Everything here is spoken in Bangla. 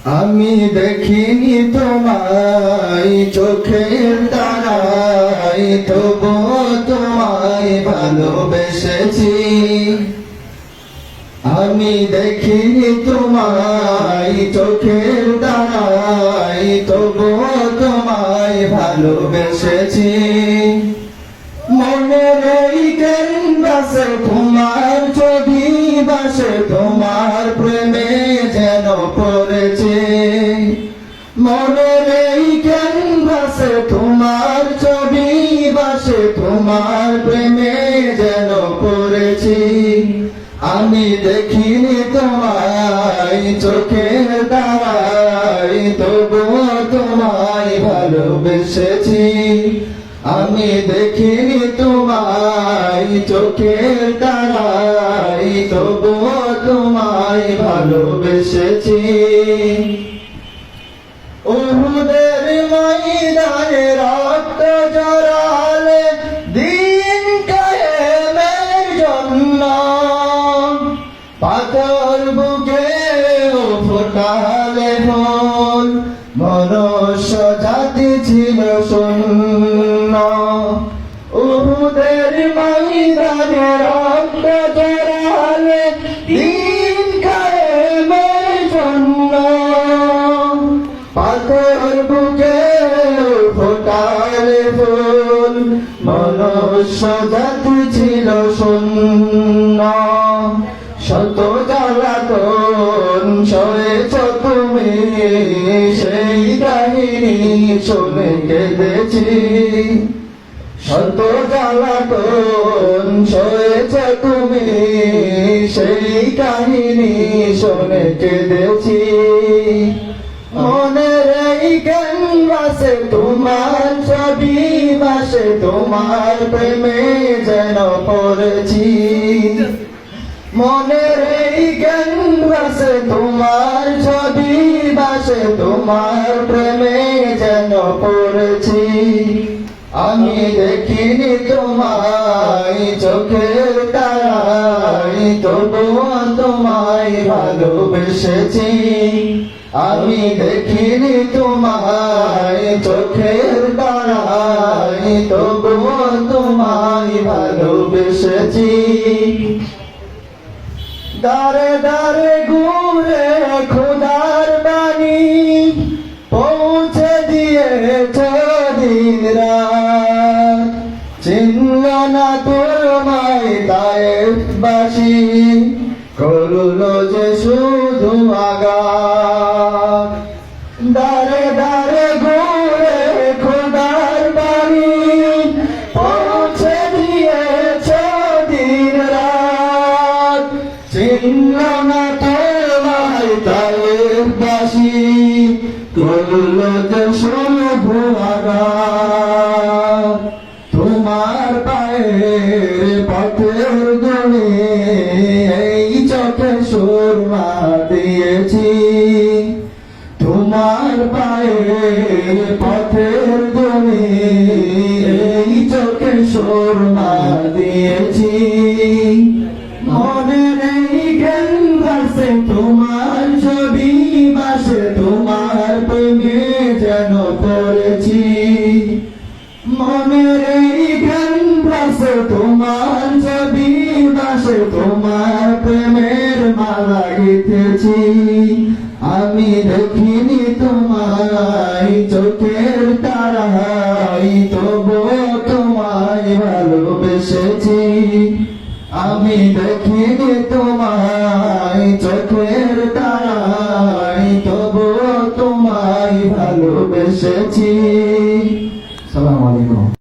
আমি দেখিনি তোমায় চোখের তারায়, তবুও তোমায় ভালোবেসেছি। আমি দেখিনি তোমায় চোখের তারায়, তবুও তোমায় ভালোবেসেছি। মনের এই ক্যানভাসে তোমার ছবি বাসে, তোমার প্রেমে যেন পড়েছে। মনের এই ক্যানভাসে তোমার ছবি বাসে, তোমার প্রেমে যেন পড়েছি। আমি দেখিনি তোমায় চোখের তারায়, তবুও তোমায় ভালোবেসেছি। আমি দেখিনি তোমায় চোখের তারায়, তবুও তোমায় ভালোবেসেছি। উহুদের ময়দানে রক্ত ঝরালে দিন কায়েমের জন্য, পাথর বুকে ফোটালে ফুল, মনুষ্য জাতি ছিল শূন্য। উহুদের ময়দানে রক্ত ঝরালে দিন কায়েমের জন্য, পাথর বুকে ফোটালে ফুল, মনুষ্য জাতি ছিল শূন্য। শত জ্বালাতন সয়েছ তুমি, সেই কাহিনী শুনে কেঁদেছি। শত জ্বালাতন সয়েছ তুমি, সেই কাহিনী শুনে কেঁদেছি। মনের এই ক্যানভাসে তোমার ছবি বাসে, তোমার প্রেমে যেন পড়েছি। মনের এই ক্যানভাসে তোমার ছবি বাসে, তোমার প্রেমে যেন পড়েছি। আমি দেখিনি তোমায় চোখের তারায়, তবুও তোমায় ভালোবেসেছি। আমি দেখিনি তোমায় চোখের তারায়, তবুও তোমায় ভালোবেসেছি। দারে দারে ঘুরে খোদার বাণী পৌঁছে দিয়েছ দিন রাত, চিনল না তোমায় তায়েফবাসী, করল যে শুধু আঘাত। দারে দারে ঘুরে খোদার বাণী পৌঁছে দিয়েছ দিন রাত, চিনল না তোমায় তায়েফবাসী, করল যে শুধু আঘাত। তোমার পায়ের পথের গুণে এই চোখে সুরমা দিয়েছি। তোমার পায়ের পথের গুণে এই চোখে সুরমা দিয়েছি। মনের এই ক্যানভাসে তোমার ছবি বাসে, তোমার প্রেমে যেন পড়েছি। মনের এই ক্যানভাসে তোমার ছবি বাসে, তোমার প্রেমের মালা গেঁথেছি। আমি দেখিনি তোমায় চোখের তারায়, তবুও তোমায় ভালোবেসেছি। আমি দেখিনি তোমায় চোখের তারায়, তবুও তোমায় ভালোবেসেছি। আসসালামু আলাইকুম।